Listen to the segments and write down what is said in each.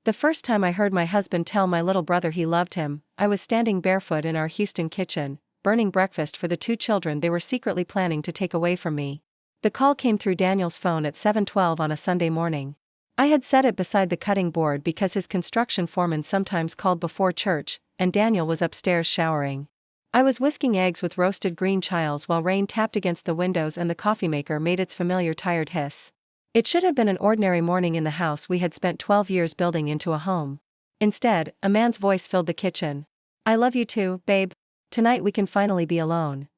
The first time I heard my husband tell my little brother he loved him, I was standing barefoot in our Houston kitchen, burning breakfast for the 2 children they were secretly planning to take away from me. The call came through Daniel's phone at 7:12 on a Sunday morning. I had set it beside the cutting board because his construction foreman sometimes called before church, and Daniel was upstairs showering. I was whisking eggs with roasted green chiles while rain tapped against the windows and the coffee maker made its familiar tired hiss. It should have been an ordinary morning in the house we had spent 12 years building into a home. Instead, a man's voice filled the kitchen. "I love you too, babe. Tonight we can finally be alone."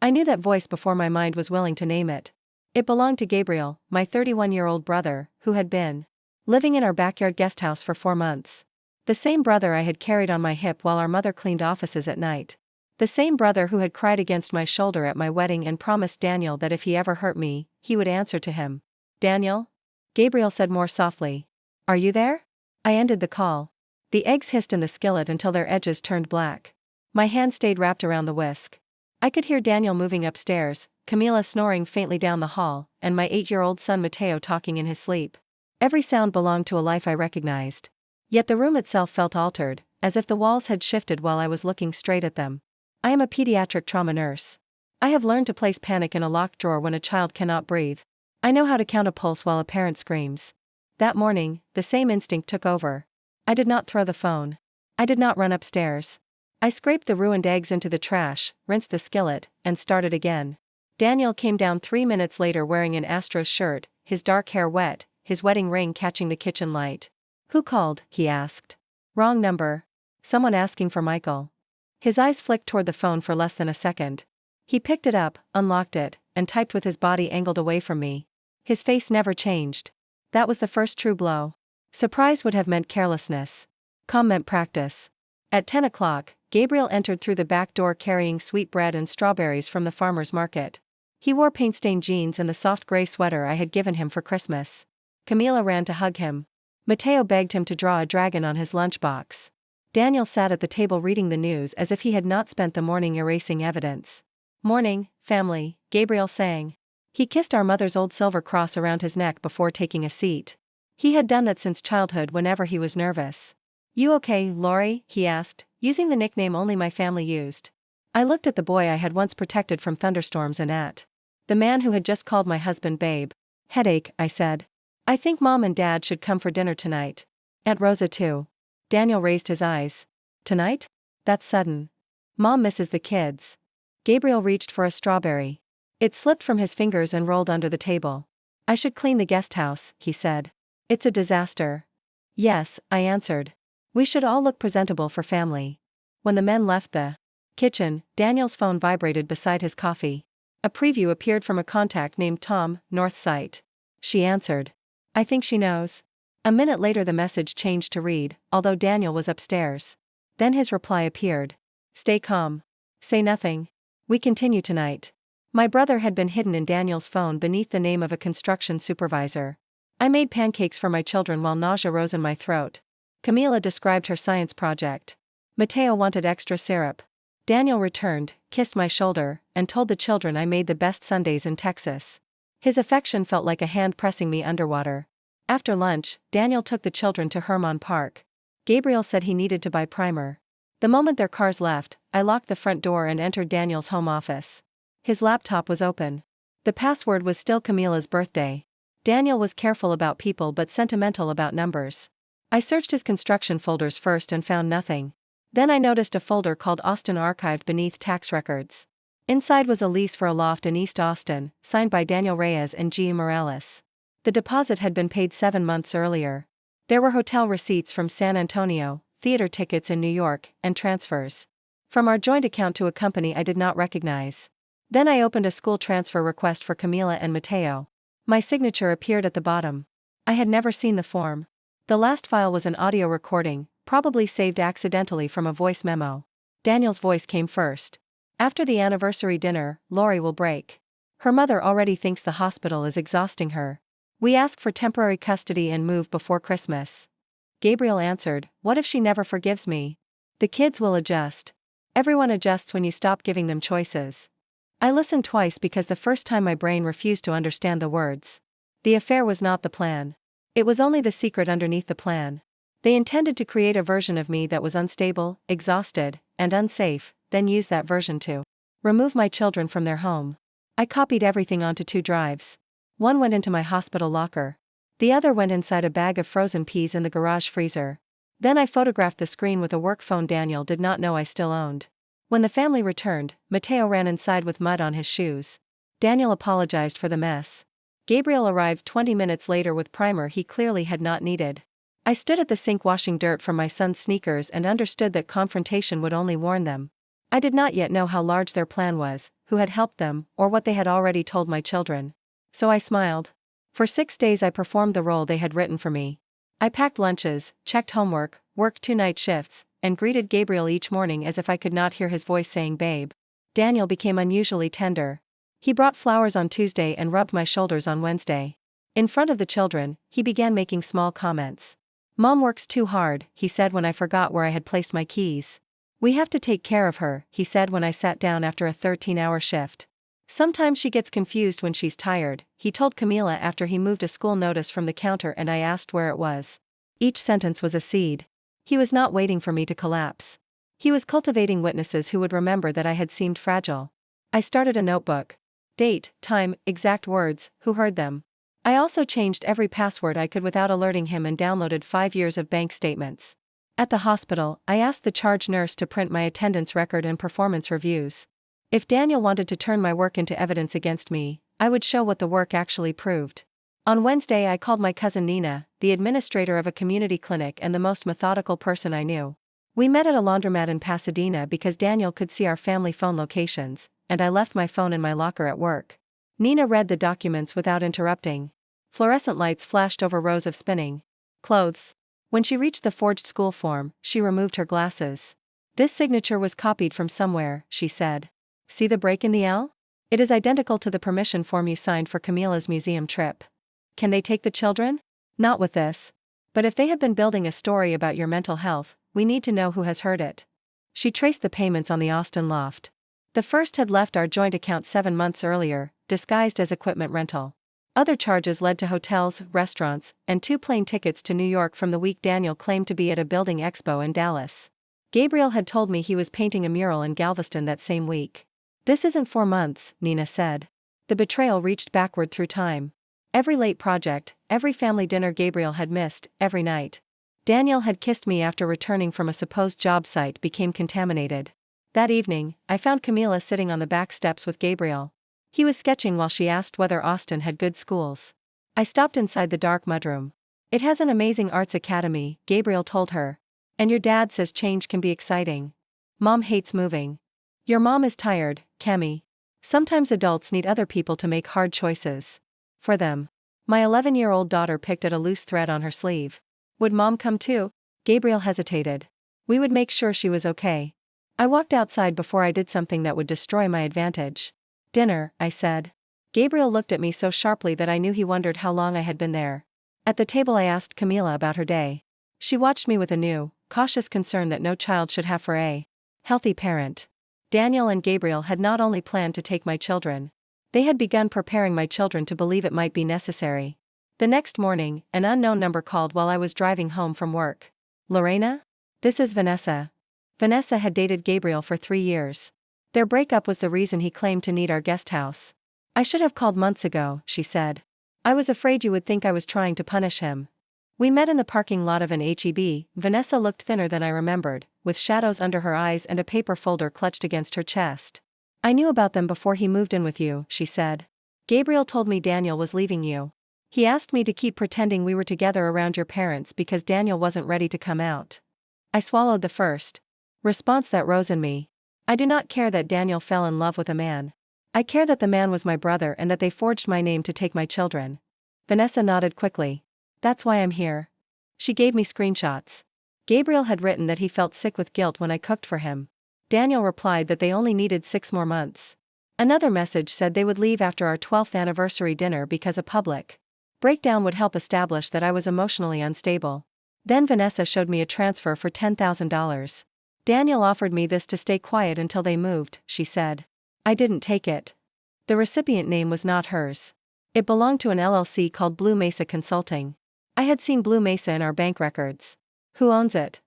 I knew that voice before my mind was willing to name it. It belonged to Gabriel, my 31-year-old brother, who had been living in our backyard guesthouse for 4 months. The same brother I had carried on my hip while our mother cleaned offices at night. The same brother who had cried against my shoulder at my wedding and promised Daniel that if he ever hurt me, he would answer to him. "Daniel?" Gabriel said more softly. "Are you there?" I ended the call. The eggs hissed in the skillet until their edges turned black. My hand stayed wrapped around the whisk. I could hear Daniel moving upstairs, Camila snoring faintly down the hall, and my 8-year-old son Mateo talking in his sleep. Every sound belonged to a life I recognized. Yet the room itself felt altered, as if the walls had shifted while I was looking straight at them. I am a pediatric trauma nurse. I have learned to place panic in a locked drawer when a child cannot breathe. I know how to count a pulse while a parent screams. That morning, the same instinct took over. I did not throw the phone. I did not run upstairs. I scraped the ruined eggs into the trash, rinsed the skillet, and started again. Daniel came down 3 minutes later wearing an Astros shirt, his dark hair wet, his wedding ring catching the kitchen light. "Who called?" he asked. "Wrong number. Someone asking for Michael." His eyes flicked toward the phone for less than a second. He picked it up, unlocked it, and typed with his body angled away from me. His face never changed. That was the first true blow. Surprise would have meant carelessness. Calm meant practice. At 10 o'clock, Gabriel entered through the back door carrying sweet bread and strawberries from the farmer's market. He wore paint-stained jeans and the soft gray sweater I had given him for Christmas. Camila ran to hug him. Mateo begged him to draw a dragon on his lunchbox. Daniel sat at the table reading the news as if he had not spent the morning erasing evidence. "Morning, family," Gabriel sang. He kissed our mother's old silver cross around his neck before taking a seat. He had done that since childhood whenever he was nervous. "You okay, Lori?" he asked, using the nickname only my family used. I looked at the boy I had once protected from thunderstorms and at the man who had just called my husband babe. "Headache," I said. "I think Mom and Dad should come for dinner tonight. Aunt Rosa too." Daniel raised his eyes. "Tonight? That's sudden. Mom misses the kids." Gabriel reached for a strawberry. It slipped from his fingers and rolled under the table. "I should clean the guest house," he said. "It's a disaster." "Yes," I answered. "We should all look presentable for family." When the men left the kitchen, Daniel's phone vibrated beside his coffee. A preview appeared from a contact named Tom, North Site. She answered. "I think she knows." A minute later the message changed to read, "Although Daniel was upstairs." Then his reply appeared. "Stay calm. Say nothing. We continue tonight." My brother had been hidden in Daniel's phone beneath the name of a construction supervisor. I made pancakes for my children while nausea rose in my throat. Camila described her science project. Mateo wanted extra syrup. Daniel returned, kissed my shoulder, and told the children I made the best sundaes in Texas. His affection felt like a hand pressing me underwater. After lunch, Daniel took the children to Hermon Park. Gabriel said he needed to buy primer. The moment their cars left, I locked the front door and entered Daniel's home office. His laptop was open. The password was still Camila's birthday. Daniel was careful about people but sentimental about numbers. I searched his construction folders first and found nothing. Then I noticed a folder called Austin archived beneath tax records. Inside was a lease for a loft in East Austin, signed by Daniel Reyes and G. Morales. The deposit had been paid 7 months earlier. There were hotel receipts from San Antonio, theater tickets in New York, and transfers from our joint account to a company I did not recognize. Then I opened a school transfer request for Camila and Mateo. My signature appeared at the bottom. I had never seen the form. The last file was an audio recording, probably saved accidentally from a voice memo. Daniel's voice came first. "After the anniversary dinner, Lori will break. Her mother already thinks the hospital is exhausting her. We ask for temporary custody and move before Christmas." Gabriel answered, "What if she never forgives me?" "The kids will adjust. Everyone adjusts when you stop giving them choices." I listened twice because the first time my brain refused to understand the words. The affair was not the plan. It was only the secret underneath the plan. They intended to create a version of me that was unstable, exhausted, and unsafe, then use that version to remove my children from their home. I copied everything onto 2 drives. One went into my hospital locker. The other went inside a bag of frozen peas in the garage freezer. Then I photographed the screen with a work phone Daniel did not know I still owned. When the family returned, Mateo ran inside with mud on his shoes. Daniel apologized for the mess. Gabriel arrived 20 minutes later with primer he clearly had not needed. I stood at the sink washing dirt from my son's sneakers and understood that confrontation would only warn them. I did not yet know how large their plan was, who had helped them, or what they had already told my children. So I smiled. For 6 days I performed the role they had written for me. I packed lunches, checked homework, worked 2 night shifts, and greeted Gabriel each morning as if I could not hear his voice saying babe. Daniel became unusually tender. He brought flowers on Tuesday and rubbed my shoulders on Wednesday. In front of the children, he began making small comments. Mom works too hard, he said when I forgot where I had placed my keys. We have to take care of her, he said when I sat down after a 13-hour shift. Sometimes she gets confused when she's tired, he told Camila after he moved a school notice from the counter and I asked where it was. Each sentence was a seed. He was not waiting for me to collapse. He was cultivating witnesses who would remember that I had seemed fragile. I started a notebook. Date, time, exact words, who heard them. I also changed every password I could without alerting him and downloaded 5 years of bank statements. At the hospital, I asked the charge nurse to print my attendance record and performance reviews. If Daniel wanted to turn my work into evidence against me, I would show what the work actually proved. On Wednesday I called my cousin Nina, the administrator of a community clinic and the most methodical person I knew. We met at a laundromat in Pasadena because Daniel could see our family phone locations, and I left my phone in my locker at work. Nina read the documents without interrupting. Fluorescent lights flashed over rows of spinning clothes. When she reached the forged school form, she removed her glasses. This signature was copied from somewhere, she said. See the break in the L? It is identical to the permission form you signed for Camila's museum trip. Can they take the children? Not with this. But if they have been building a story about your mental health, we need to know who has heard it. She traced the payments on the Austin loft. The first had left our joint account 7 months earlier, disguised as equipment rental. Other charges led to hotels, restaurants, and 2 plane tickets to New York from the week Daniel claimed to be at a building expo in Dallas. Gabriel had told me he was painting a mural in Galveston that same week. This isn't 4 months, Nina said. The betrayal reached backward through time. Every late project, every family dinner Gabriel had missed, every night Daniel had kissed me after returning from a supposed job site became contaminated. That evening, I found Camila sitting on the back steps with Gabriel. He was sketching while she asked whether Austin had good schools. I stopped inside the dark mudroom. It has an amazing arts academy, Gabriel told her. And your dad says change can be exciting. Mom hates moving. Your mom is tired, Cami. Sometimes adults need other people to make hard choices for them. My 11-year-old daughter picked at a loose thread on her sleeve. Would mom come too? Gabriel hesitated. We would make sure she was okay. I walked outside before I did something that would destroy my advantage. Dinner, I said. Gabriel looked at me so sharply that I knew he wondered how long I had been there. At the table I asked Camila about her day. She watched me with a new, cautious concern that no child should have for a healthy parent. Daniel and Gabriel had not only planned to take my children. They had begun preparing my children to believe it might be necessary. The next morning, an unknown number called while I was driving home from work. Lorena? This is Vanessa. Vanessa had dated Gabriel for 3 years. Their breakup was the reason he claimed to need our guest house. I should have called months ago, she said. I was afraid you would think I was trying to punish him. We met in the parking lot of an H-E-B. Vanessa looked thinner than I remembered, with shadows under her eyes and a paper folder clutched against her chest. I knew about them before he moved in with you, she said. Gabriel told me Daniel was leaving you. He asked me to keep pretending we were together around your parents because Daniel wasn't ready to come out. I swallowed the first response that rose in me. I do not care that Daniel fell in love with a man. I care that the man was my brother and that they forged my name to take my children. Vanessa nodded quickly. That's why I'm here. She gave me screenshots. Gabriel had written that he felt sick with guilt when I cooked for him. Daniel replied that they only needed 6 more months. Another message said they would leave after our 12th anniversary dinner because a public breakdown would help establish that I was emotionally unstable. Then Vanessa showed me a transfer for $10,000. Daniel offered me this to stay quiet until they moved, she said. I didn't take it. The recipient name was not hers. It belonged to an LLC called Blue Mesa Consulting. I had seen Blue Mesa in our bank records. Who owns it?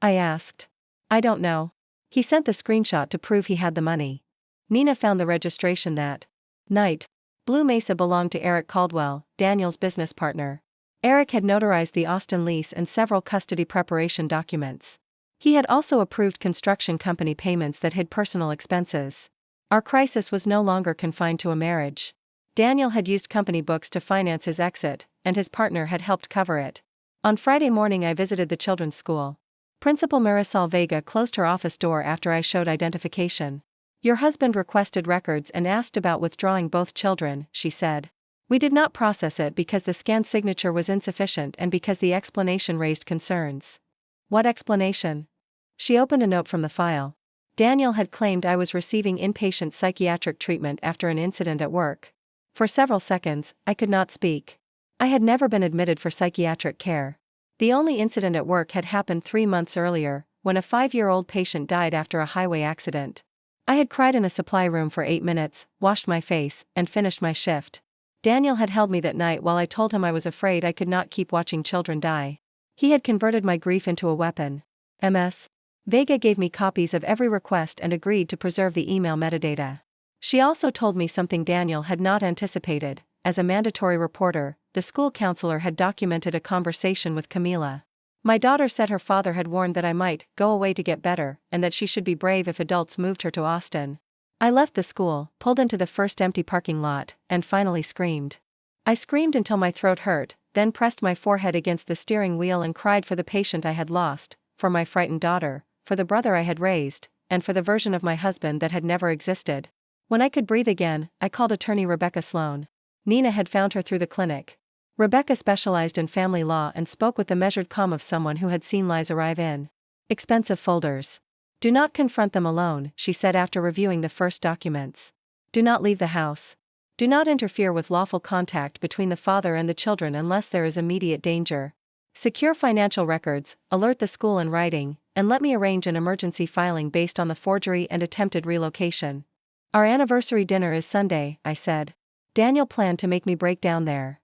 I asked. I don't know. He sent the screenshot to prove he had the money. Nina found the registration that night. Blue Mesa belonged to Eric Caldwell, Daniel's business partner. Eric had notarized the Austin lease and several custody preparation documents. He had also approved construction company payments that hid personal expenses. Our crisis was no longer confined to a marriage. Daniel had used company books to finance his exit, and his partner had helped cover it. On Friday morning I visited the children's school. Principal Marisol Vega closed her office door after I showed identification. Your husband requested records and asked about withdrawing both children, she said. We did not process it because the scanned signature was insufficient and because the explanation raised concerns. What explanation? She opened a note from the file. Daniel had claimed I was receiving inpatient psychiatric treatment after an incident at work. For several seconds, I could not speak. I had never been admitted for psychiatric care. The only incident at work had happened 3 months earlier, when a 5-year-old patient died after a highway accident. I had cried in a supply room for 8 minutes, washed my face, and finished my shift. Daniel had held me that night while I told him I was afraid I could not keep watching children die. He had converted my grief into a weapon. Ms. Vega gave me copies of every request and agreed to preserve the email metadata. She also told me something Daniel had not anticipated. As a mandatory reporter, the school counselor had documented a conversation with Camila. My daughter said her father had warned that I might go away to get better, and that she should be brave if adults moved her to Austin. I left the school, pulled into the first empty parking lot, and finally screamed. I screamed until my throat hurt, then pressed my forehead against the steering wheel and cried for the patient I had lost, for my frightened daughter, for the brother I had raised, and for the version of my husband that had never existed. When I could breathe again, I called attorney Rebecca Sloan. Nina had found her through the clinic. Rebecca specialized in family law and spoke with the measured calm of someone who had seen lies arrive in expensive folders. Do not confront them alone, she said after reviewing the first documents. Do not leave the house. Do not interfere with lawful contact between the father and the children unless there is immediate danger. Secure financial records, alert the school in writing, and let me arrange an emergency filing based on the forgery and attempted relocation. Our anniversary dinner is Sunday, I said. Daniel planned to make me break down there.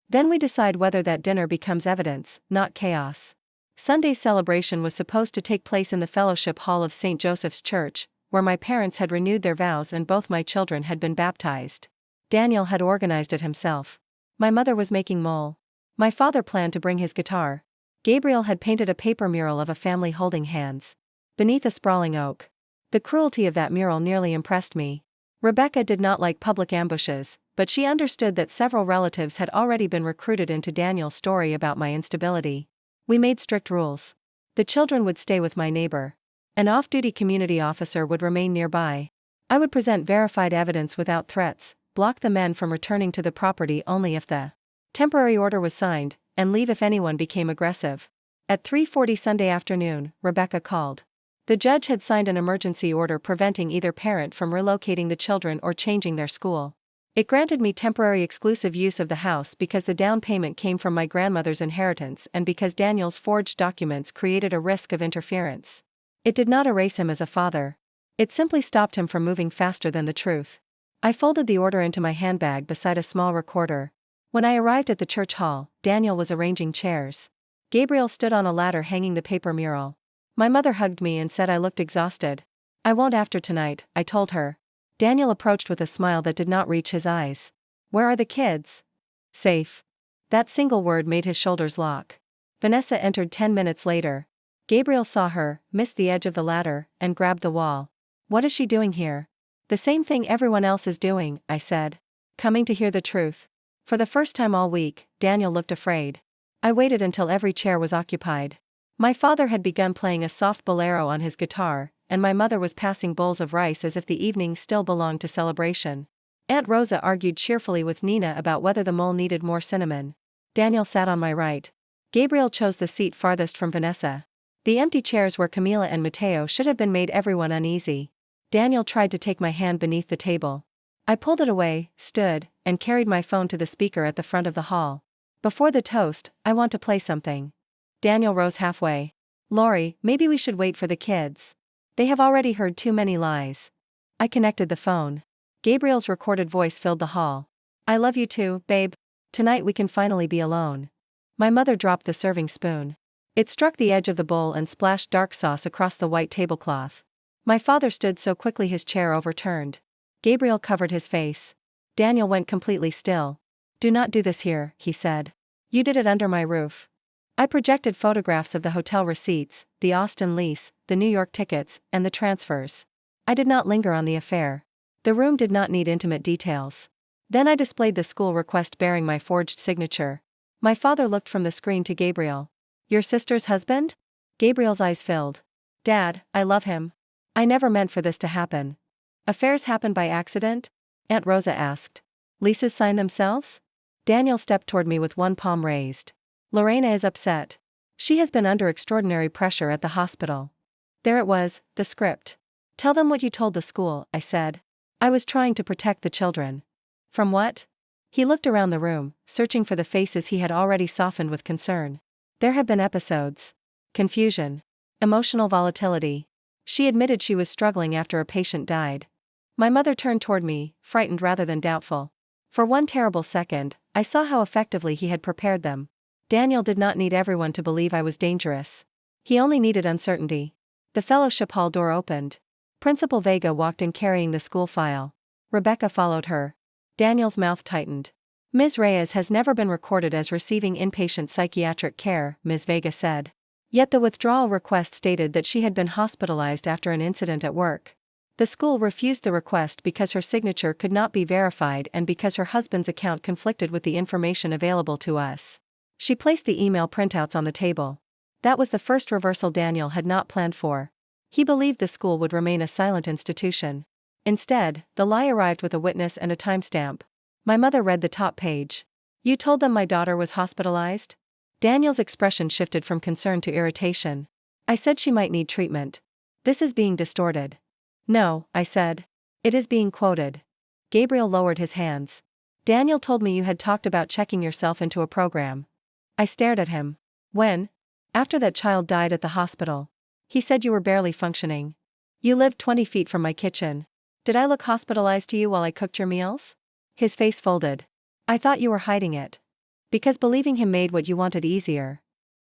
Then we decide whether that dinner becomes evidence, not chaos. Sunday's celebration was supposed to take place in the fellowship hall of St. Joseph's Church, where my parents had renewed their vows and both my children had been baptized. Daniel had organized it himself. My mother was making mole. My father planned to bring his guitar. Gabriel had painted a paper mural of a family holding hands beneath a sprawling oak. The cruelty of that mural nearly impressed me. Rebecca did not like public ambushes, but she understood that several relatives had already been recruited into Daniel's story about my instability. We made strict rules. The children would stay with my neighbor. An off-duty community officer would remain nearby. I would present verified evidence without threats, block the men from returning to the property only if the temporary order was signed, and leave if anyone became aggressive. At 3:40 Sunday afternoon, Rebecca called. The judge had signed an emergency order preventing either parent from relocating the children or changing their school. It granted me temporary exclusive use of the house because the down payment came from my grandmother's inheritance and because Daniel's forged documents created a risk of interference. It did not erase him as a father. It simply stopped him from moving faster than the truth. I folded the order into my handbag beside a small recorder. When I arrived at the church hall, Daniel was arranging chairs. Gabriel stood on a ladder hanging the paper mural. My mother hugged me and said I looked exhausted. I won't after tonight, I told her. Daniel approached with a smile that did not reach his eyes. Where are the kids? Safe. That single word made his shoulders lock. Vanessa entered 10 minutes later. Gabriel saw her, missed the edge of the ladder, and grabbed the wall. What is she doing here? The same thing everyone else is doing, I said. Coming to hear the truth. For the first time all week, Daniel looked afraid. I waited until every chair was occupied. My father had begun playing a soft bolero on his guitar, and my mother was passing bowls of rice as if the evening still belonged to celebration. Aunt Rosa argued cheerfully with Nina about whether the mole needed more cinnamon. Daniel sat on my right. Gabriel chose the seat farthest from Vanessa. The empty chairs where Camila and Mateo should have been made everyone uneasy. Daniel tried to take my hand beneath the table. I pulled it away, stood, and carried my phone to the speaker at the front of the hall. Before the toast, I want to play something. Daniel rose halfway. Lori, maybe we should wait for the kids. They have already heard too many lies. I connected the phone. Gabriel's recorded voice filled the hall. I love you too, babe. Tonight we can finally be alone. My mother dropped the serving spoon. It struck the edge of the bowl and splashed dark sauce across the white tablecloth. My father stood so quickly his chair overturned. Gabriel covered his face. Daniel went completely still. "Do not do this here," he said. "You did it under my roof." I projected photographs of the hotel receipts, the Austin lease, the New York tickets, and the transfers. I did not linger on the affair. The room did not need intimate details. Then I displayed the school request bearing my forged signature. My father looked from the screen to Gabriel. "Your sister's husband?" Gabriel's eyes filled. "Dad, I love him. I never meant for this to happen." "Affairs happen by accident?" Aunt Rosa asked. "Leases sign themselves?" Daniel stepped toward me with one palm raised. "Lorena is upset. She has been under extraordinary pressure at the hospital." There it was, the script. "Tell them what you told the school," I said. "I was trying to protect the children." "From what?" He looked around the room, searching for the faces he had already softened with concern. There had been episodes. Confusion. Emotional volatility. She admitted she was struggling after a patient died. My mother turned toward me, frightened rather than doubtful. For one terrible second, I saw how effectively he had prepared them. Daniel did not need everyone to believe I was dangerous. He only needed uncertainty. The fellowship hall door opened. Principal Vega walked in carrying the school file. Rebecca followed her. Daniel's mouth tightened. "Ms. Reyes has never been recorded as receiving inpatient psychiatric care," Ms. Vega said. Yet the withdrawal request stated that she had been hospitalized after an incident at work. The school refused the request because her signature could not be verified and because her husband's account conflicted with the information available to us. She placed the email printouts on the table. That was the first reversal Daniel had not planned for. He believed the school would remain a silent institution. Instead, the lie arrived with a witness and a timestamp. My mother read the top page. "You told them my daughter was hospitalized?" Daniel's expression shifted from concern to irritation. "I said she might need treatment. This is being distorted." "No," I said. "It is being quoted." Gabriel lowered his hands. "Daniel told me you had talked about checking yourself into a program." I stared at him. "When?" "After that child died at the hospital. He said you were barely functioning. You lived 20 feet from my kitchen. Did I look hospitalized to you while I cooked your meals?" His face folded. "I thought you were hiding it. Because believing him made what you wanted easier."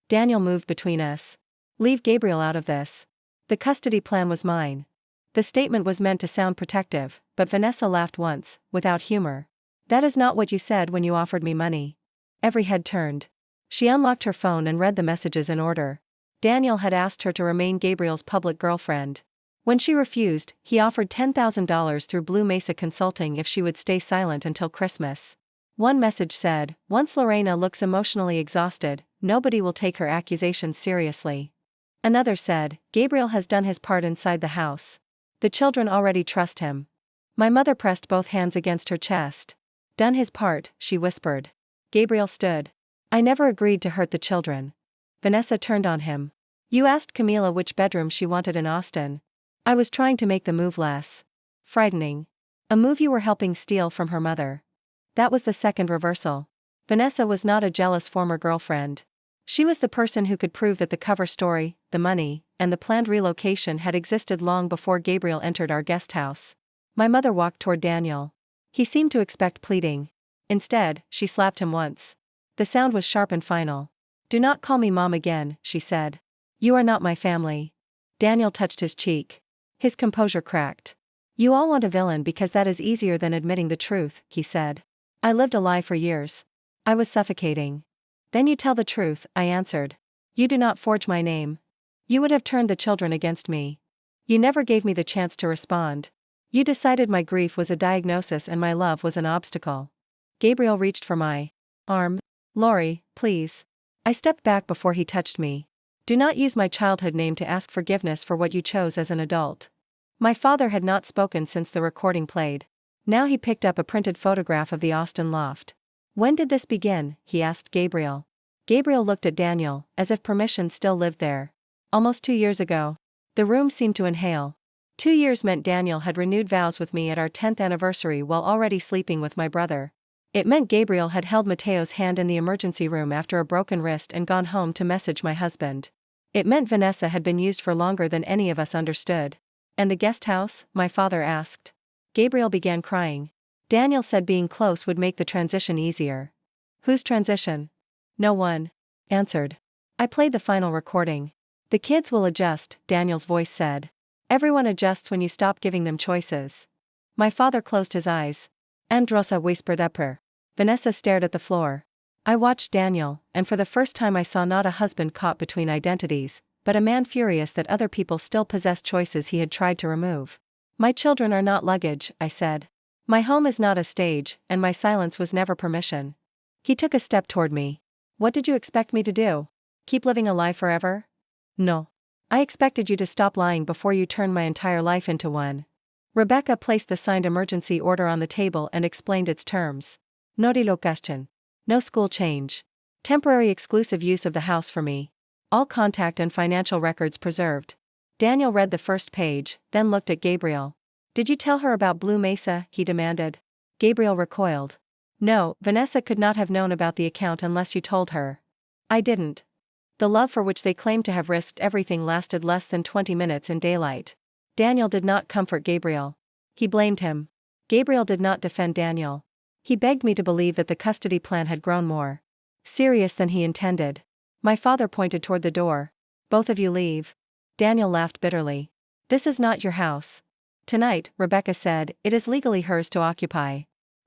Daniel moved between us. "Leave Gabriel out of this. The custody plan was mine." The statement was meant to sound protective, but Vanessa laughed once, without humor. "That is not what you said when you offered me money." Every head turned. She unlocked her phone and read the messages in order. Daniel had asked her to remain Gabriel's public girlfriend. When she refused, he offered $10,000 through Blue Mesa Consulting if she would stay silent until Christmas. One message said, "Once Lorena looks emotionally exhausted, nobody will take her accusations seriously." Another said, "Gabriel has done his part inside the house. The children already trust him." My mother pressed both hands against her chest. "Done his part," she whispered. Gabriel stood. "I never agreed to hurt the children." Vanessa turned on him. "You asked Camila which bedroom she wanted in Austin. I was trying to make the move less frightening. A move you were helping steal from her mother." That was the second reversal. Vanessa was not a jealous former girlfriend. She was the person who could prove that the cover story, the money, and the planned relocation had existed long before Gabriel entered our guest house. My mother walked toward Daniel. He seemed to expect pleading. Instead, she slapped him once. The sound was sharp and final. "Do not call me Mom again," she said. "You are not my family." Daniel touched his cheek. His composure cracked. "You all want a villain because that is easier than admitting the truth," he said. "I lived a lie for years. I was suffocating." "Then you tell the truth," I answered. "You do not forge my name. You would have turned the children against me. You never gave me the chance to respond. You decided my grief was a diagnosis and my love was an obstacle." Gabriel reached for my arm. "Lori, please." I stepped back before he touched me. "Do not use my childhood name to ask forgiveness for what you chose as an adult." My father had not spoken since the recording played. Now he picked up a printed photograph of the Austin loft. "When did this begin?" he asked Gabriel. Gabriel looked at Daniel, as if permission still lived there. "Almost 2 years ago." The room seemed to inhale. 2 years meant Daniel had renewed vows with me at our 10th anniversary while already sleeping with my brother. It meant Gabriel had held Mateo's hand in the emergency room after a broken wrist and gone home to message my husband. It meant Vanessa had been used for longer than any of us understood. "And the guest house?" my father asked. Gabriel began crying. Daniel said being close would make the transition easier. "Whose transition?" "No one answered." I played the final recording. The kids will adjust, Daniel's voice said. Everyone adjusts when you stop giving them choices. My father closed his eyes. Androsa whispered upper. Vanessa stared at the floor. I watched Daniel, and for the first time I saw not a husband caught between identities, but a man furious that other people still possessed choices he had tried to remove. My children are not luggage, I said. My home is not a stage, and my silence was never permission. He took a step toward me. What did you expect me to do? Keep living a lie forever? No. I expected you to stop lying before you turned my entire life into one. Rebecca placed the signed emergency order on the table and explained its terms. No relocation. No school change. Temporary exclusive use of the house for me. All contact and financial records preserved. Daniel read the first page, then looked at Gabriel. Did you tell her about Blue Mesa? He demanded. Gabriel recoiled. No, Vanessa could not have known about the account unless you told her. I didn't. The love for which they claimed to have risked everything lasted less than 20 minutes in daylight. Daniel did not comfort Gabriel. He blamed him. Gabriel did not defend Daniel. He begged me to believe that the custody plan had grown more serious than he intended. My father pointed toward the door. Both of you leave. Daniel laughed bitterly. This is not your house. Tonight, Rebecca said, it is legally hers to occupy.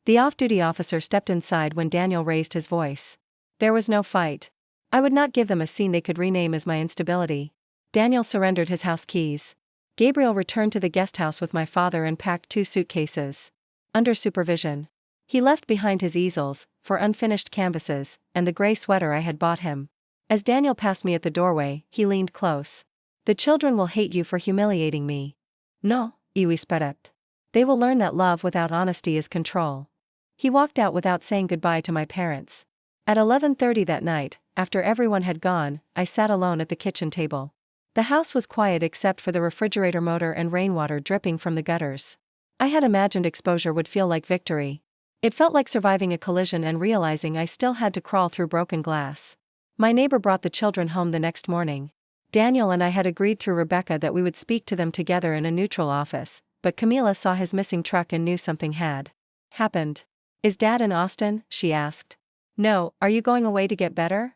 The off-duty officer stepped inside when Daniel raised his voice. There was no fight. I would not give them a scene they could rename as my instability. Daniel surrendered his house keys. Gabriel returned to the guest house with my father and packed 2 suitcases. Under supervision. He left behind his easels, for unfinished canvases, and the gray sweater I had bought him. As Daniel passed me at the doorway, he leaned close. The children will hate you for humiliating me. No, y whispered. They will learn that love without honesty is control. He walked out without saying goodbye to my parents. At 11:30 that night, after everyone had gone, I sat alone at the kitchen table. The house was quiet except for the refrigerator motor and rainwater dripping from the gutters. I had imagined exposure would feel like victory. It felt like surviving a collision and realizing I still had to crawl through broken glass. My neighbor brought the children home the next morning. Daniel and I had agreed through Rebecca that we would speak to them together in a neutral office, but Camila saw his missing truck and knew something had happened. Is Dad in Austin? She asked. No, are you going away to get better?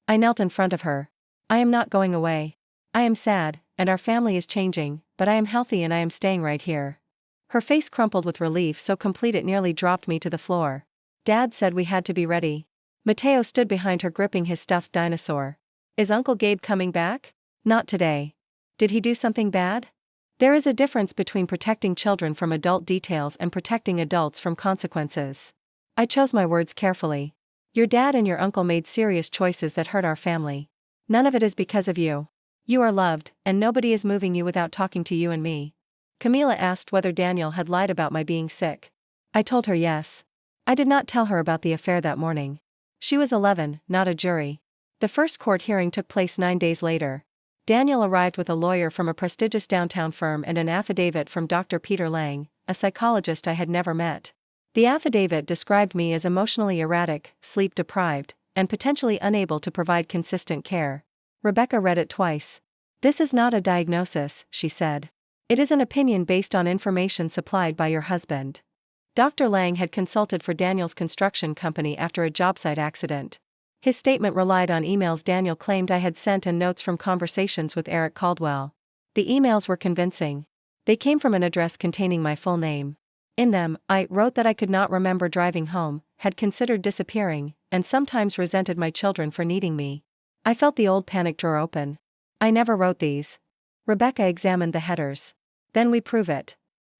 I knelt in front of her. I am not going away. I am sad, and our family is changing, but I am healthy and I am staying right here. Her face crumpled with relief so complete it nearly dropped me to the floor. Dad said we had to be ready. Mateo stood behind her gripping his stuffed dinosaur. Is Uncle Gabe coming back? Not today. Did he do something bad? There is a difference between protecting children from adult details and protecting adults from consequences. I chose my words carefully. Your dad and your uncle made serious choices that hurt our family. None of it is because of you. You are loved, and nobody is moving you without talking to you and me. Camila asked whether Daniel had lied about my being sick. I told her yes. I did not tell her about the affair that morning. She was 11, not a jury. The first court hearing took place 9 days later. Daniel arrived with a lawyer from a prestigious downtown firm and an affidavit from Dr. Peter Lang, a psychologist I had never met. The affidavit described me as emotionally erratic, sleep-deprived, and potentially unable to provide consistent care. Rebecca read it twice. This is not a diagnosis, she said. It is an opinion based on information supplied by your husband. Dr. Lang had consulted for Daniel's construction company after a job site accident. His statement relied on emails Daniel claimed I had sent and notes from conversations with Eric Caldwell. The emails were convincing. They came from an address containing my full name. In them, I wrote that I could not remember driving home, had considered disappearing, and sometimes resented my children for needing me. I felt the old panic drawer open. I never wrote these. Rebecca examined the headers. Then we prove it.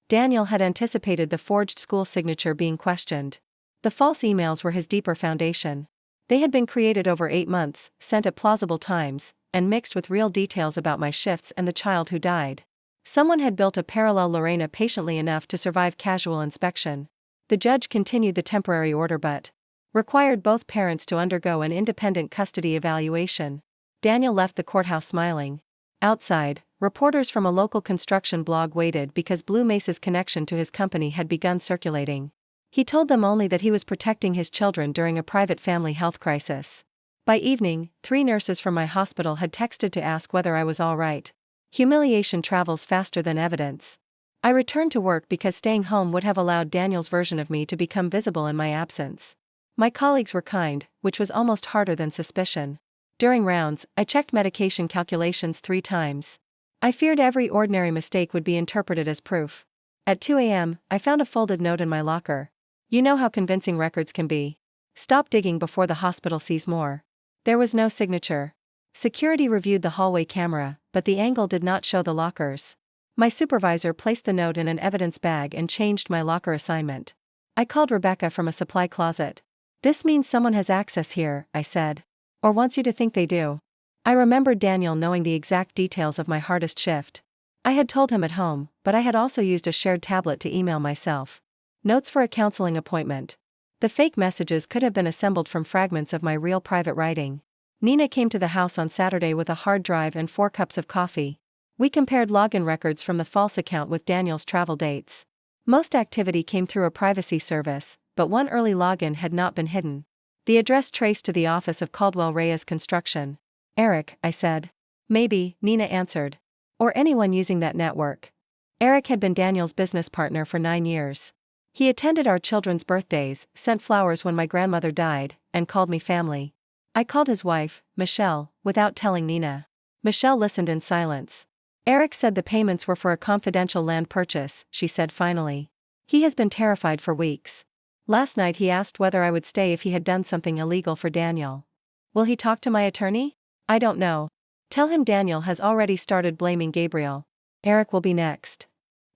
Daniel had anticipated the forged school signature being questioned. The false emails were his deeper foundation. They had been created over 8 months, sent at plausible times, and mixed with real details about my shifts and the child who died. Someone had built a parallel Lorena patiently enough to survive casual inspection. The judge continued the temporary order but required both parents to undergo an independent custody evaluation. Daniel left the courthouse smiling. Outside, reporters from a local construction blog waited because Blue Mesa's connection to his company had begun circulating. He told them only that he was protecting his children during a private family health crisis. By evening, 3 nurses from my hospital had texted to ask whether I was all right. Humiliation travels faster than evidence. I returned to work because staying home would have allowed Daniel's version of me to become visible in my absence. My colleagues were kind, which was almost harder than suspicion. During rounds, I checked medication calculations 3 times. I feared every ordinary mistake would be interpreted as proof. At 2 a.m., I found a folded note in my locker. You know how convincing records can be. Stop digging before the hospital sees more. There was no signature. Security reviewed the hallway camera, but the angle did not show the lockers. My supervisor placed the note in an evidence bag and changed my locker assignment. I called Rebecca from a supply closet. This means someone has access here, I said. Or wants you to think they do. I remembered Daniel knowing the exact details of my hardest shift. I had told him at home, but I had also used a shared tablet to email myself. Notes for a counseling appointment. The fake messages could have been assembled from fragments of my real private writing. Nina came to the house on Saturday with a hard drive and 4 cups of coffee. We compared login records from the false account with Daniel's travel dates. Most activity came through a privacy service, but one early login had not been hidden. The address traced to the office of Caldwell Reyes Construction. Eric, I said. Maybe, Nina answered. Or anyone using that network. Eric had been Daniel's business partner for 9 years. He attended our children's birthdays, sent flowers when my grandmother died, and called me family. I called his wife, Michelle, without telling Nina. Michelle listened in silence. Eric said the payments were for a confidential land purchase, she said finally. He has been terrified for weeks. Last night he asked whether I would stay if he had done something illegal for Daniel. Will he talk to my attorney? I don't know. Tell him Daniel has already started blaming Gabriel. Eric will be next.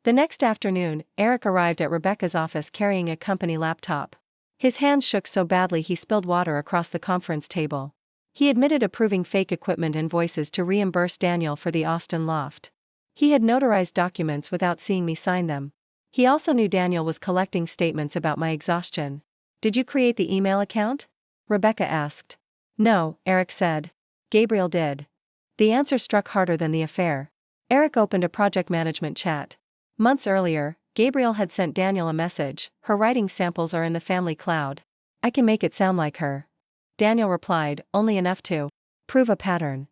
The next afternoon, Eric arrived at Rebecca's office carrying a company laptop. His hands shook so badly he spilled water across the conference table. He admitted approving fake equipment invoices to reimburse Daniel for the Austin loft. He had notarized documents without seeing me sign them. He also knew Daniel was collecting statements about my exhaustion. Did you create the email account? Rebecca asked. No, Eric said. Gabriel did. The answer struck harder than the affair. Eric opened a project management chat. Months earlier, Gabriel had sent Daniel a message. Her writing samples are in the family cloud. I can make it sound like her. Daniel replied, only enough to prove a pattern.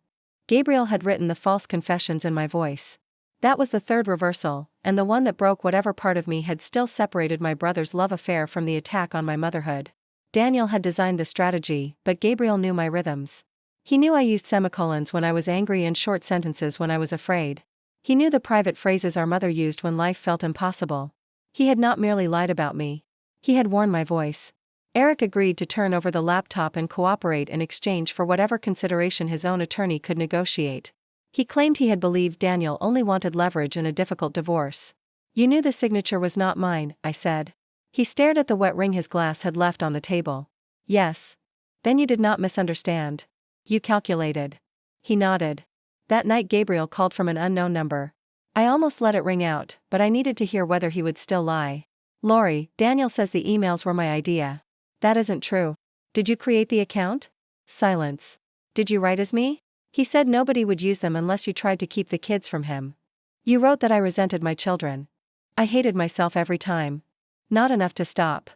Gabriel had written the false confessions in my voice. That was the third reversal, and the one that broke whatever part of me had still separated my brother's love affair from the attack on my motherhood. Daniel had designed the strategy, but Gabriel knew my rhythms. He knew I used semicolons when I was angry and short sentences when I was afraid. He knew the private phrases our mother used when life felt impossible. He had not merely lied about me. He had worn my voice. Eric agreed to turn over the laptop and cooperate in exchange for whatever consideration his own attorney could negotiate. He claimed he had believed Daniel only wanted leverage in a difficult divorce. You knew the signature was not mine, I said. He stared at the wet ring his glass had left on the table. Yes. Then you did not misunderstand. You calculated. He nodded. That night Gabriel called from an unknown number. I almost let it ring out, but I needed to hear whether he would still lie. Lori, Daniel says the emails were my idea. That isn't true. Did you create the account? Silence. Did you write as me? He said nobody would use them unless you tried to keep the kids from him. You wrote that I resented my children. I hated myself every time. Not enough to stop.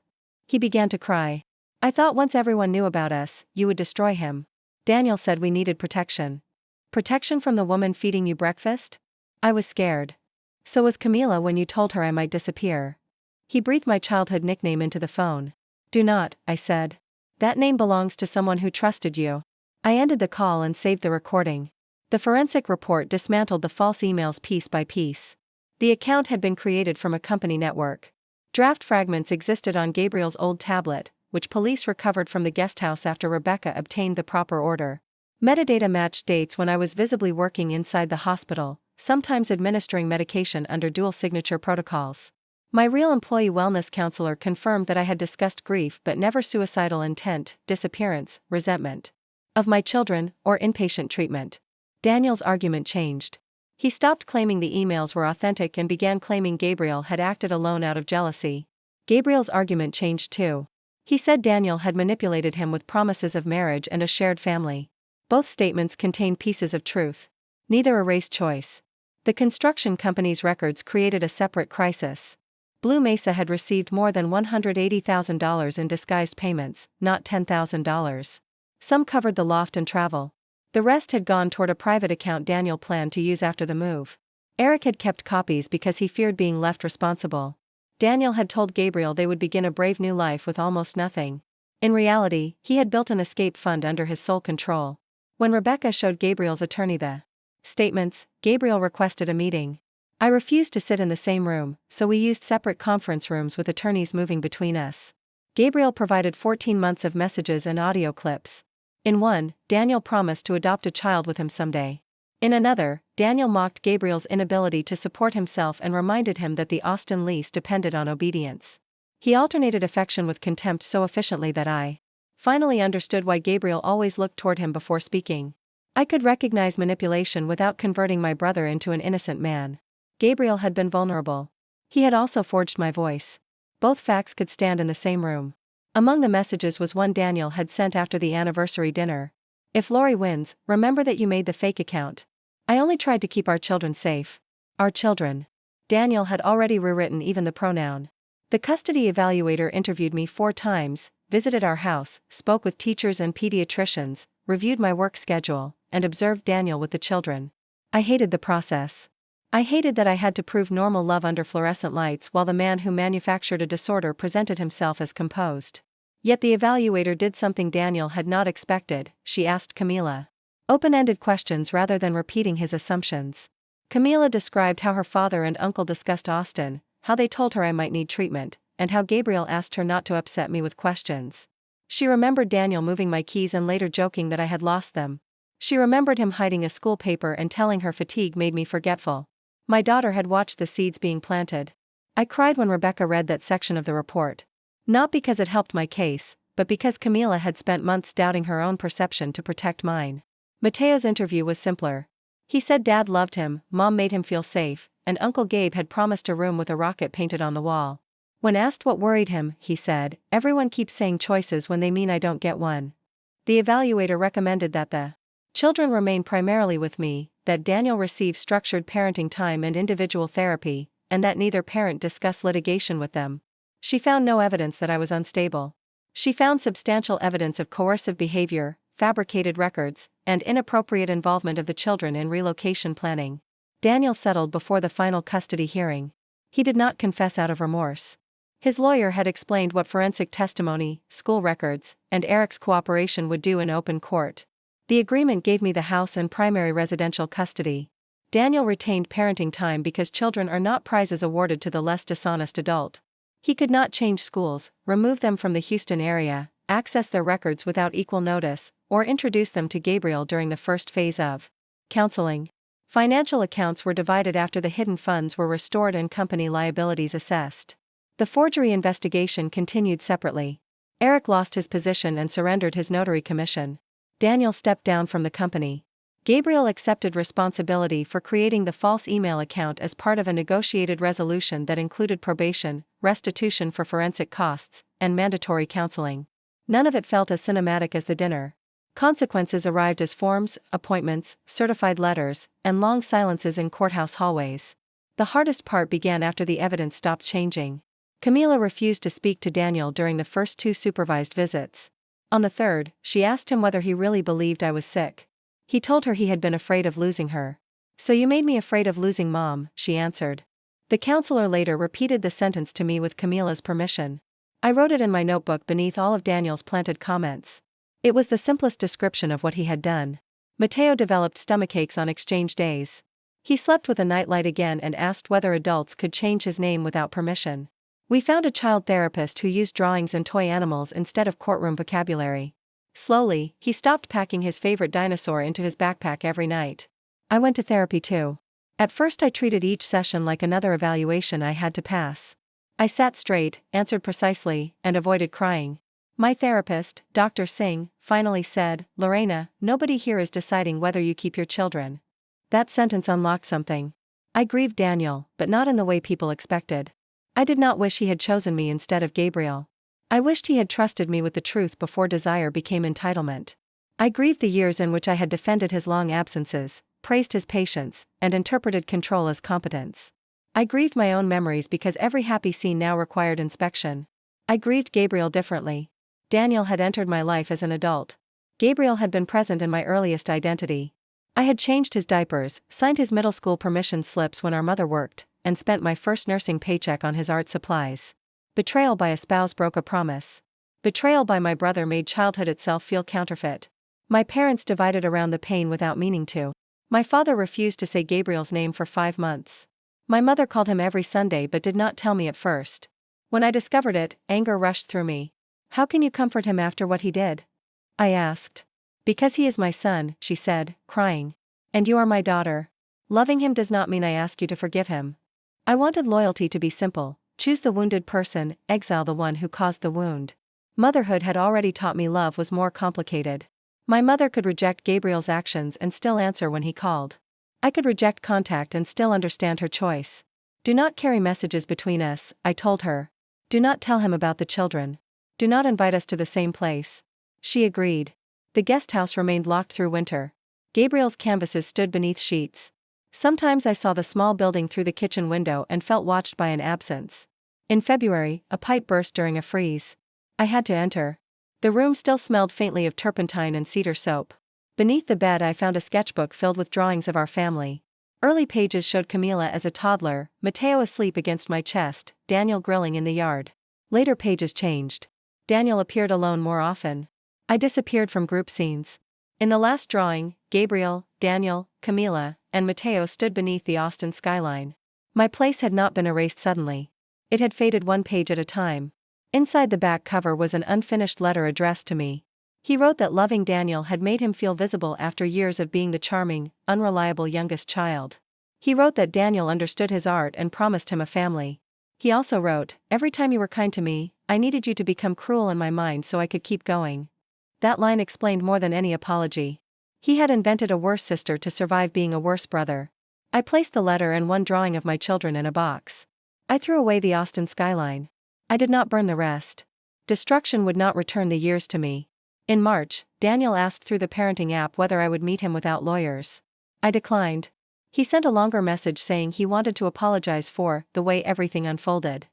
He began to cry. I thought once everyone knew about us, you would destroy him. Daniel said we needed protection. Protection from the woman feeding you breakfast? I was scared. So was Camila when you told her I might disappear. He breathed my childhood nickname into the phone. Do not, I said. That name belongs to someone who trusted you. I ended the call and saved the recording. The forensic report dismantled the false emails piece by piece. The account had been created from a company network. Draft fragments existed on Gabriel's old tablet, which police recovered from the guesthouse after Rebecca obtained the proper order. Metadata matched dates when I was visibly working inside the hospital, sometimes administering medication under dual signature protocols. My real employee wellness counselor confirmed that I had discussed grief but never suicidal intent, disappearance, resentment of my children, or inpatient treatment. Daniel's argument changed. He stopped claiming the emails were authentic and began claiming Gabriel had acted alone out of jealousy. Gabriel's argument changed too. He said Daniel had manipulated him with promises of marriage and a shared family. Both statements contained pieces of truth. Neither erased choice. The construction company's records created a separate crisis. Blue Mesa had received more than $180,000 in disguised payments, not $10,000. Some covered the loft and travel. The rest had gone toward a private account Daniel planned to use after the move. Eric had kept copies because he feared being left responsible. Daniel had told Gabriel they would begin a brave new life with almost nothing. In reality, he had built an escape fund under his sole control. When Rebecca showed Gabriel's attorney the statements, Gabriel requested a meeting. I refused to sit in the same room, so we used separate conference rooms with attorneys moving between us. Gabriel provided 14 months of messages and audio clips. In one, Daniel promised to adopt a child with him someday. In another, Daniel mocked Gabriel's inability to support himself and reminded him that the Austin lease depended on obedience. He alternated affection with contempt so efficiently that I finally understood why Gabriel always looked toward him before speaking. I could recognize manipulation without converting my brother into an innocent man. Gabriel had been vulnerable. He had also forged my voice. Both facts could stand in the same room. Among the messages was one Daniel had sent after the anniversary dinner. If Lori wins, remember that you made the fake account. I only tried to keep our children safe. Our children. Daniel had already rewritten even the pronoun. The custody evaluator interviewed me 4 times, visited our house, spoke with teachers and pediatricians, reviewed my work schedule, and observed Daniel with the children. I hated the process. I hated that I had to prove normal love under fluorescent lights while the man who manufactured a disorder presented himself as composed. Yet the evaluator did something Daniel had not expected. She asked Camila open-ended questions rather than repeating his assumptions. Camila described how her father and uncle discussed Austin, how they told her I might need treatment, and how Gabriel asked her not to upset me with questions. She remembered Daniel moving my keys and later joking that I had lost them. She remembered him hiding a school paper and telling her fatigue made me forgetful. My daughter had watched the seeds being planted. I cried when Rebecca read that section of the report. Not because it helped my case, but because Camila had spent months doubting her own perception to protect mine. Mateo's interview was simpler. He said Dad loved him, Mom made him feel safe, and Uncle Gabe had promised a room with a rocket painted on the wall. When asked what worried him, he said, "Everyone keeps saying choices when they mean I don't get one." The evaluator recommended that the children remain primarily with me, that Daniel receive structured parenting time and individual therapy, and that neither parent discuss litigation with them. She found no evidence that I was unstable. She found substantial evidence of coercive behavior, fabricated records, and inappropriate involvement of the children in relocation planning. Daniel settled before the final custody hearing. He did not confess out of remorse. His lawyer had explained what forensic testimony, school records, and Eric's cooperation would do in open court. The agreement gave me the house and primary residential custody. Daniel retained parenting time because children are not prizes awarded to the less dishonest adult. He could not change schools, remove them from the Houston area, access their records without equal notice, or introduce them to Gabriel during the first phase of counseling. Financial accounts were divided after the hidden funds were restored and company liabilities assessed. The forgery investigation continued separately. Eric lost his position and surrendered his notary commission. Daniel stepped down from the company. Gabriel accepted responsibility for creating the false email account as part of a negotiated resolution that included probation, restitution for forensic costs, and mandatory counseling. None of it felt as cinematic as the dinner. Consequences arrived as forms, appointments, certified letters, and long silences in courthouse hallways. The hardest part began after the evidence stopped changing. Camila refused to speak to Daniel during the first 2 supervised visits. On the third, she asked him whether he really believed I was sick. He told her he had been afraid of losing her. "So you made me afraid of losing Mom," she answered. The counselor later repeated the sentence to me with Camila's permission. I wrote it in my notebook beneath all of Daniel's planted comments. It was the simplest description of what he had done. Mateo developed stomachaches on exchange days. He slept with a nightlight again and asked whether adults could change his name without permission. We found a child therapist who used drawings and toy animals instead of courtroom vocabulary. Slowly, he stopped packing his favorite dinosaur into his backpack every night. I went to therapy too. At first I treated each session like another evaluation I had to pass. I sat straight, answered precisely, and avoided crying. My therapist, Dr. Singh, finally said, "Lorena, nobody here is deciding whether you keep your children." That sentence unlocked something. I grieved Daniel, but not in the way people expected. I did not wish he had chosen me instead of Gabriel. I wished he had trusted me with the truth before desire became entitlement. I grieved the years in which I had defended his long absences, praised his patience, and interpreted control as competence. I grieved my own memories because every happy scene now required inspection. I grieved Gabriel differently. Daniel had entered my life as an adult. Gabriel had been present in my earliest identity. I had changed his diapers, signed his middle school permission slips when our mother worked, and spent my first nursing paycheck on his art supplies. Betrayal by a spouse broke a promise. Betrayal by my brother made childhood itself feel counterfeit. My parents divided around the pain without meaning to. My father refused to say Gabriel's name for 5 months. My mother called him every Sunday but did not tell me at first. When I discovered it, anger rushed through me. How can you comfort him after what he did? I asked. Because he is my son, she said, crying. And you are my daughter. Loving him does not mean I ask you to forgive him. I wanted loyalty to be simple: choose the wounded person, exile the one who caused the wound. Motherhood had already taught me love was more complicated. My mother could reject Gabriel's actions and still answer when he called. I could reject contact and still understand her choice. Do not carry messages between us, I told her. Do not tell him about the children. Do not invite us to the same place. She agreed. The guest house remained locked through winter. Gabriel's canvases stood beneath sheets. Sometimes I saw the small building through the kitchen window and felt watched by an absence. In February, a pipe burst during a freeze. I had to enter. The room still smelled faintly of turpentine and cedar soap. Beneath the bed I found a sketchbook filled with drawings of our family. Early pages showed Camila as a toddler, Mateo asleep against my chest, Daniel grilling in the yard. Later pages changed. Daniel appeared alone more often. I disappeared from group scenes. In the last drawing, Gabriel, Daniel, Camila, and Mateo stood beneath the Austin skyline. My place had not been erased suddenly. It had faded one page at a time. Inside the back cover was an unfinished letter addressed to me. He wrote that loving Daniel had made him feel visible after years of being the charming, unreliable youngest child. He wrote that Daniel understood his art and promised him a family. He also wrote, every time you were kind to me, I needed you to become cruel in my mind so I could keep going. That line explained more than any apology. He had invented a worse sister to survive being a worse brother. I placed the letter and one drawing of my children in a box. I threw away the Austin skyline. I did not burn the rest. Destruction would not return the years to me. In March, Daniel asked through the parenting app whether I would meet him without lawyers. I declined. He sent a longer message saying he wanted to apologize for the way everything unfolded.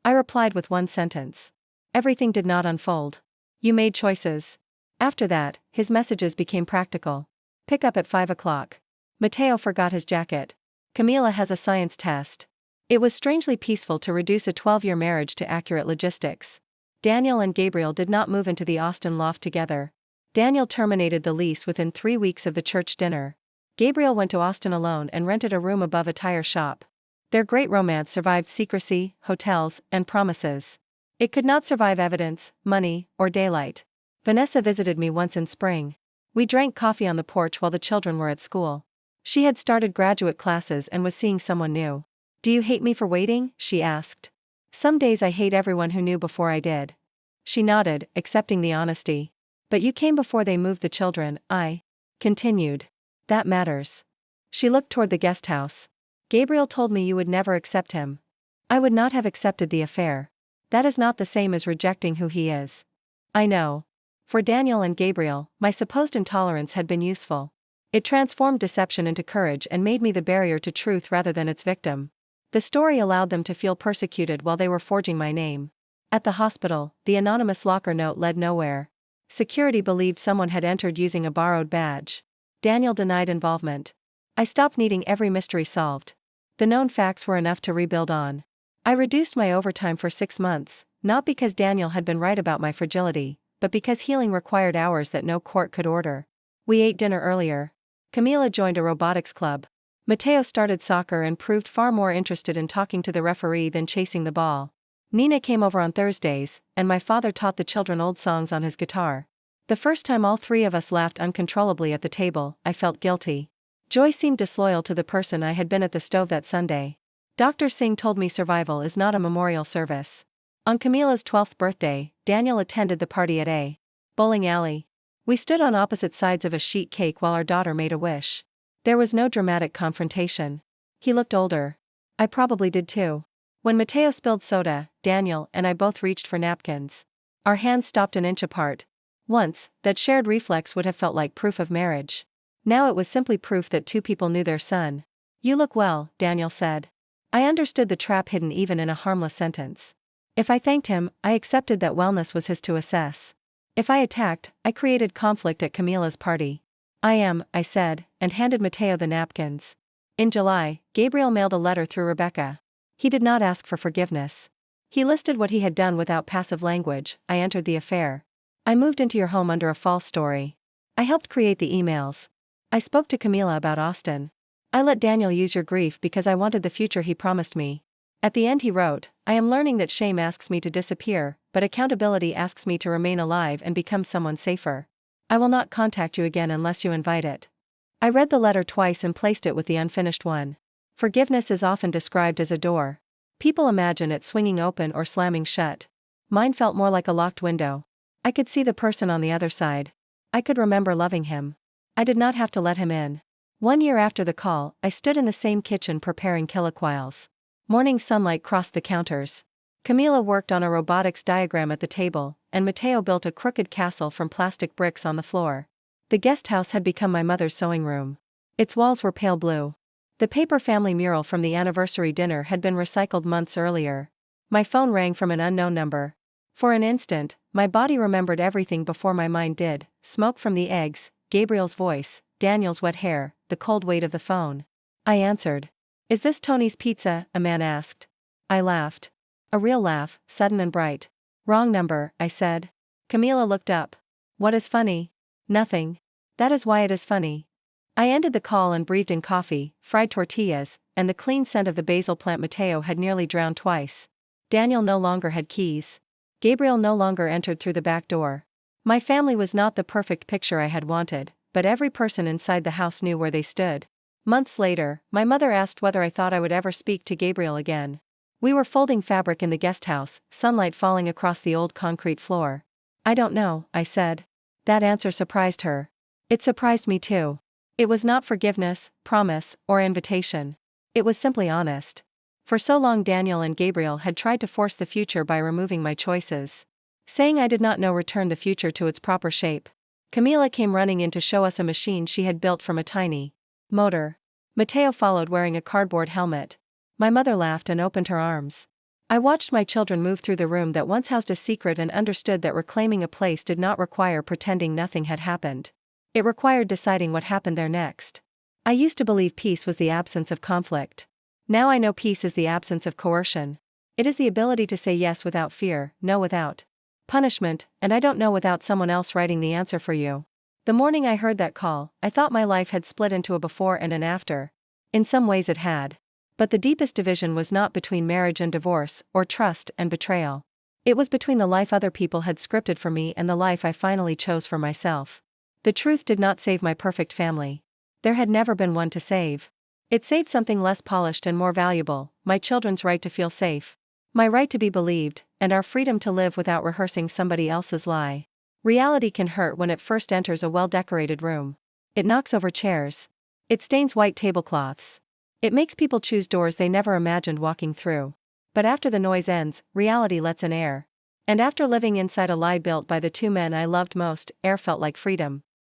I replied with one sentence. Everything did not unfold. You made choices. After that, his messages became practical. Pick up at 5 o'clock. Mateo forgot his jacket. Camila has a science test. It was strangely peaceful to reduce a 12-year marriage to accurate logistics. Daniel and Gabriel did not move into the Austin loft together. Daniel terminated the lease within 3 weeks of the church dinner. Gabriel went to Austin alone and rented a room above a tire shop. Their great romance survived secrecy, hotels, and promises. It could not survive evidence, money, or daylight. Vanessa visited me once in spring. We drank coffee on the porch while the children were at school. She had started graduate classes and was seeing someone new. Do you hate me for waiting? She asked. Some days I hate everyone who knew before I did. She nodded, accepting the honesty. But you came before they moved the children, I continued. That matters. She looked toward the guest house. Gabriel told me you would never accept him. I would not have accepted the affair. That is not the same as rejecting who he is. I know. For Daniel and Gabriel, my supposed intolerance had been useful. It transformed deception into courage and made me the barrier to truth rather than its victim. The story allowed them to feel persecuted while they were forging my name. At the hospital, the anonymous locker note led nowhere. Security believed someone had entered using a borrowed badge. Daniel denied involvement. I stopped needing every mystery solved. The known facts were enough to rebuild on. I reduced my overtime for 6 months, not because Daniel had been right about my fragility, but because healing required hours that no court could order. We ate dinner earlier. Camila joined a robotics club. Mateo started soccer and proved far more interested in talking to the referee than chasing the ball. Nina came over on Thursdays, and my father taught the children old songs on his guitar. The first time all 3 of us laughed uncontrollably at the table, I felt guilty. Joy seemed disloyal to the person I had been at the stove that Sunday. Dr. Singh told me survival is not a memorial service. On Camila's 12th birthday, Daniel attended the party at a bowling alley. We stood on opposite sides of a sheet cake while our daughter made a wish. There was no dramatic confrontation. He looked older. I probably did too. When Mateo spilled soda, Daniel and I both reached for napkins. Our hands stopped an inch apart. Once, that shared reflex would have felt like proof of marriage. Now it was simply proof that 2 people knew their son. You look well, Daniel said. I understood the trap hidden even in a harmless sentence. If I thanked him, I accepted that wellness was his to assess. If I attacked, I created conflict at Camila's party. I said, and handed Mateo the napkins. In July, Gabriel mailed a letter through Rebecca. He did not ask for forgiveness. He listed what he had done without passive language. I entered the affair. I moved into your home under a false story. I helped create the emails. I spoke to Camila about Austin. I let Daniel use your grief because I wanted the future he promised me. At the end he wrote, I am learning that shame asks me to disappear, but accountability asks me to remain alive and become someone safer. I will not contact you again unless you invite it. I read the letter twice and placed it with the unfinished one. Forgiveness is often described as a door. People imagine it swinging open or slamming shut. Mine felt more like a locked window. I could see the person on the other side. I could remember loving him. I did not have to let him in. 1 year after the call, I stood in the same kitchen preparing chilaquiles. Morning sunlight crossed the counters. Camila worked on a robotics diagram at the table, and Mateo built a crooked castle from plastic bricks on the floor. The guest house had become my mother's sewing room. Its walls were pale blue. The paper family mural from the anniversary dinner had been recycled months earlier. My phone rang from an unknown number. For an instant, my body remembered everything before my mind did: smoke from the eggs, Gabriel's voice, Daniel's wet hair, the cold weight of the phone. I answered. Is this Tony's Pizza? A man asked. I laughed. A real laugh, sudden and bright. Wrong number, I said. Camila looked up. What is funny? Nothing. That is why it is funny. I ended the call and breathed in coffee, fried tortillas, and the clean scent of the basil plant Mateo had nearly drowned twice. Daniel no longer had keys. Gabriel no longer entered through the back door. My family was not the perfect picture I had wanted, but every person inside the house knew where they stood. Months later, my mother asked whether I thought I would ever speak to Gabriel again. We were folding fabric in the guest house, sunlight falling across the old concrete floor. I don't know, I said. That answer surprised her. It surprised me too. It was not forgiveness, promise, or invitation. It was simply honest. For so long Daniel and Gabriel had tried to force the future by removing my choices. Saying I did not know returned the future to its proper shape. Camila came running in to show us a machine she had built from a tiny motor. Mateo followed wearing a cardboard helmet. My mother laughed and opened her arms. I watched my children move through the room that once housed a secret and understood that reclaiming a place did not require pretending nothing had happened. It required deciding what happened there next. I used to believe peace was the absence of conflict. Now I know peace is the absence of coercion. It is the ability to say yes without fear, no without punishment, and I don't know without someone else writing the answer for you. The morning I heard that call, I thought my life had split into a before and an after. In some ways it had. But the deepest division was not between marriage and divorce, or trust and betrayal. It was between the life other people had scripted for me and the life I finally chose for myself. The truth did not save my perfect family. There had never been one to save. It saved something less polished and more valuable: my children's right to feel safe. My right to be believed, and our freedom to live without rehearsing somebody else's lie. Reality can hurt when it first enters a well-decorated room. It knocks over chairs. It stains white tablecloths. It makes people choose doors they never imagined walking through. But after the noise ends, reality lets in air. And after living inside a lie built by the two men I loved most, air felt like freedom.